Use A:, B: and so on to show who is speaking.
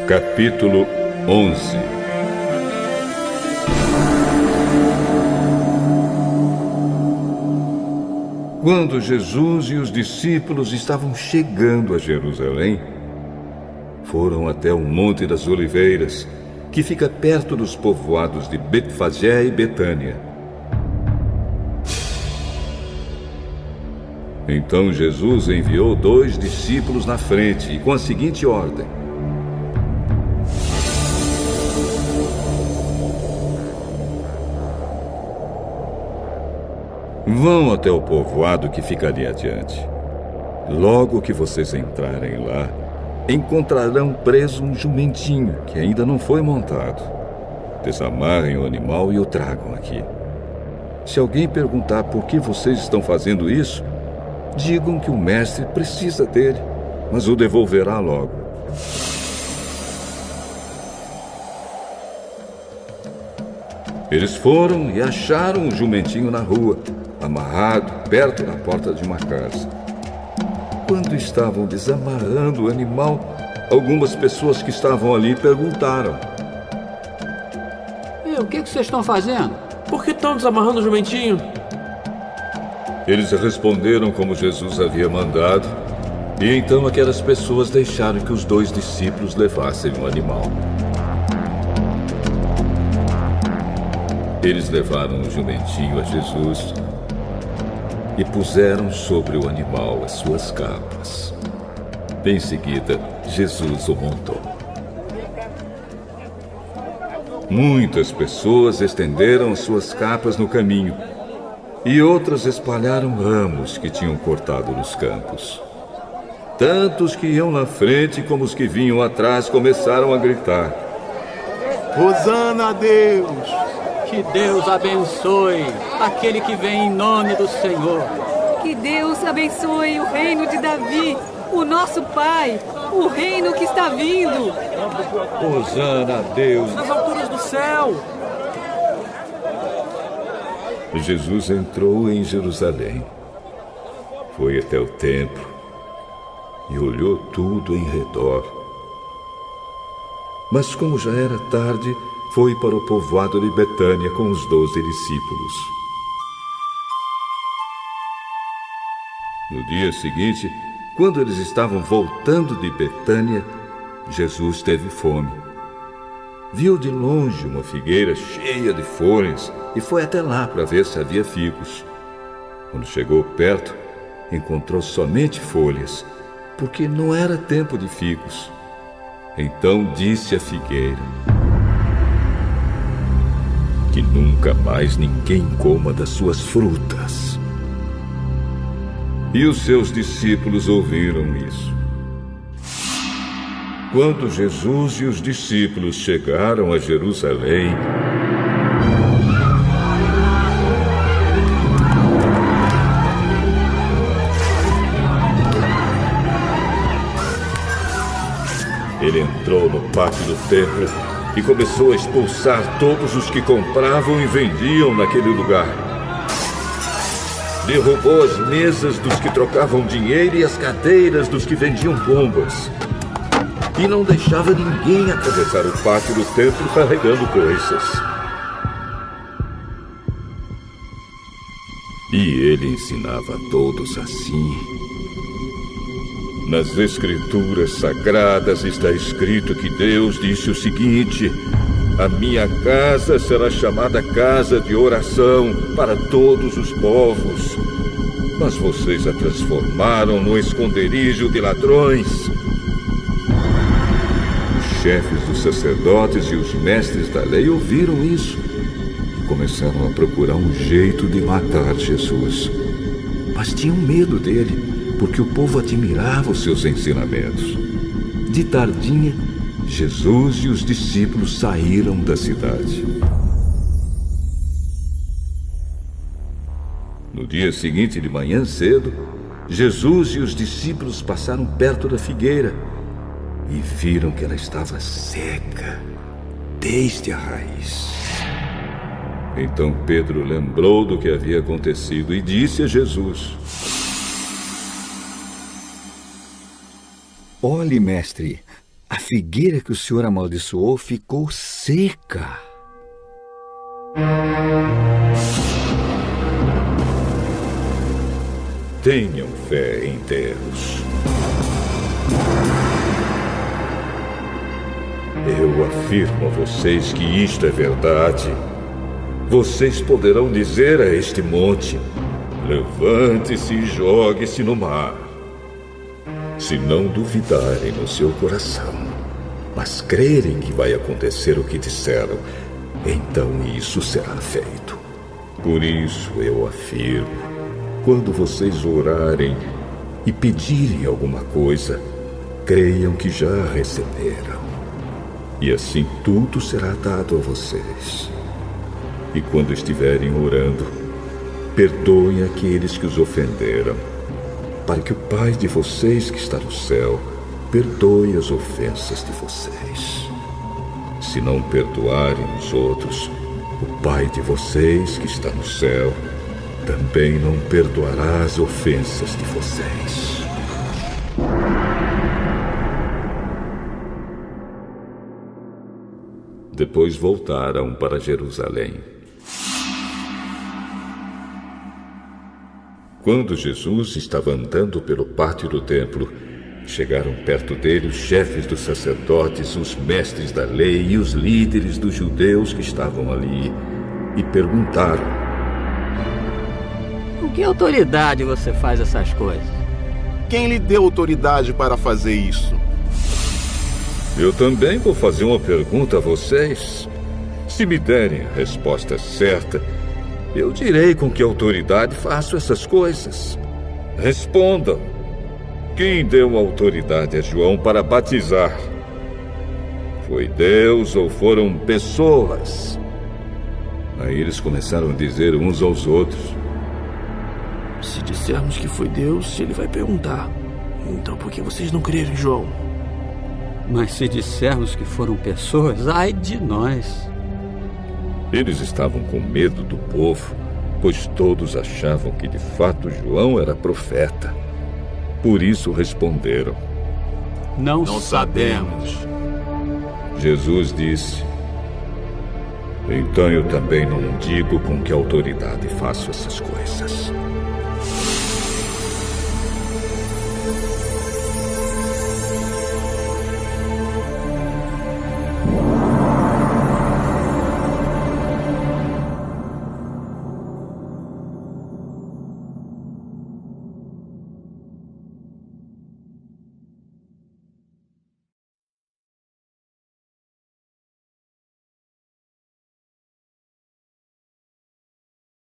A: Capítulo 11. Quando Jesus e os discípulos estavam chegando a Jerusalém, foram até o Monte das Oliveiras, que fica perto dos povoados de Betfagé e Betânia. Então Jesus enviou 2 discípulos na frente e com a seguinte ordem: vão até o povoado que fica ali adiante. Logo que vocês entrarem lá, encontrarão preso um jumentinho que ainda não foi montado. Desamarrem o animal e o tragam aqui. Se alguém perguntar por que vocês estão fazendo isso, digam que o mestre precisa dele, mas o devolverá logo. Eles foram e acharam o jumentinho na rua, amarrado perto da porta de uma casa. Quando estavam desamarrando o animal, algumas pessoas que estavam ali perguntaram:
B: E o que vocês estão fazendo?
C: Por que estão desamarrando o jumentinho?
A: Eles responderam como Jesus havia mandado, e então aquelas pessoas deixaram que os 2 discípulos levassem o animal. Eles levaram o jumentinho a Jesus e puseram sobre o animal as suas capas. Em seguida, Jesus o montou. Muitas pessoas estenderam as suas capas no caminho, e outras espalharam ramos que tinham cortado nos campos. Tanto os que iam na frente como os que vinham atrás começaram a gritar:
D: Hosana a Deus!
B: Que Deus abençoe aquele que vem em nome do Senhor.
E: Que Deus abençoe o reino de Davi, o nosso Pai, o reino que está vindo.
A: Hosana a Deus
C: Nas alturas do céu!
A: Jesus entrou em Jerusalém, foi até o templo e olhou tudo em redor. Mas como já era tarde, foi para o povoado de Betânia com os 12 discípulos. No dia seguinte, quando eles estavam voltando de Betânia, Jesus teve fome. Viu de longe uma figueira cheia de folhas e foi até lá para ver se havia figos. Quando chegou perto, encontrou somente folhas, porque não era tempo de figos. Então disse à figueira: que nunca mais ninguém coma das suas frutas. E os seus discípulos ouviram isso. Quando Jesus e os discípulos chegaram a Jerusalém, ele entrou no pátio do templo e começou a expulsar todos os que compravam e vendiam naquele lugar. Derrubou as mesas dos que trocavam dinheiro e as cadeiras dos que vendiam bombas. E não deixava ninguém atravessar o pátio do templo carregando coisas. E ele ensinava a todos assim. Nas Escrituras Sagradas está escrito que Deus disse o seguinte: a minha casa será chamada casa de oração para todos os povos. Mas vocês a transformaram no esconderijo de ladrões. Os chefes dos sacerdotes e os mestres da lei ouviram isso e começaram a procurar um jeito de matar Jesus. Mas tinham medo dele, porque o povo admirava os seus ensinamentos. De tardinha, Jesus e os discípulos saíram da cidade. No dia seguinte, de manhã cedo, Jesus e os discípulos passaram perto da figueira e viram que ela estava seca desde a raiz. Então Pedro lembrou do que havia acontecido e disse a Jesus:
F: Olhe, mestre, a
A: figueira que o Senhor amaldiçoou ficou seca. Tenham fé em Deus. Eu afirmo a vocês que isto é verdade. Vocês poderão dizer a este monte: levante-se e jogue-se no mar. Se não duvidarem no seu coração, mas crerem que vai acontecer o que disseram, então isso será feito. Por isso eu afirmo: quando vocês orarem e pedirem alguma coisa, creiam que já receberam. E assim tudo será dado a vocês. E quando estiverem orando, perdoem aqueles que os ofenderam, para que o Pai de vocês que está no céu perdoe as ofensas de vocês. Se não perdoarem os outros, o Pai de vocês que está no céu também não perdoará as ofensas de vocês. Depois voltaram para Jerusalém. Quando Jesus estava andando pelo pátio do templo, chegaram perto dele os chefes dos sacerdotes, os mestres da lei e os líderes dos judeus que estavam ali e perguntaram:
B: Com que autoridade você faz essas coisas?
D: Quem lhe deu autoridade para fazer isso?
A: Eu também vou fazer uma pergunta a vocês. Se me derem a resposta certa, eu direi com que autoridade faço essas coisas. Respondam. Quem deu autoridade a João para batizar? Foi Deus ou foram pessoas? Aí eles começaram a dizer uns aos outros:
C: Se dissermos que foi Deus, ele vai perguntar: então por que vocês não creram em João?
B: Mas se dissermos que foram pessoas, ai de nós.
A: Eles estavam com medo do povo, pois todos achavam que de fato João era profeta. Por isso responderam:
B: Não sabemos.
A: Jesus disse: Então eu também não digo com que autoridade faço essas coisas.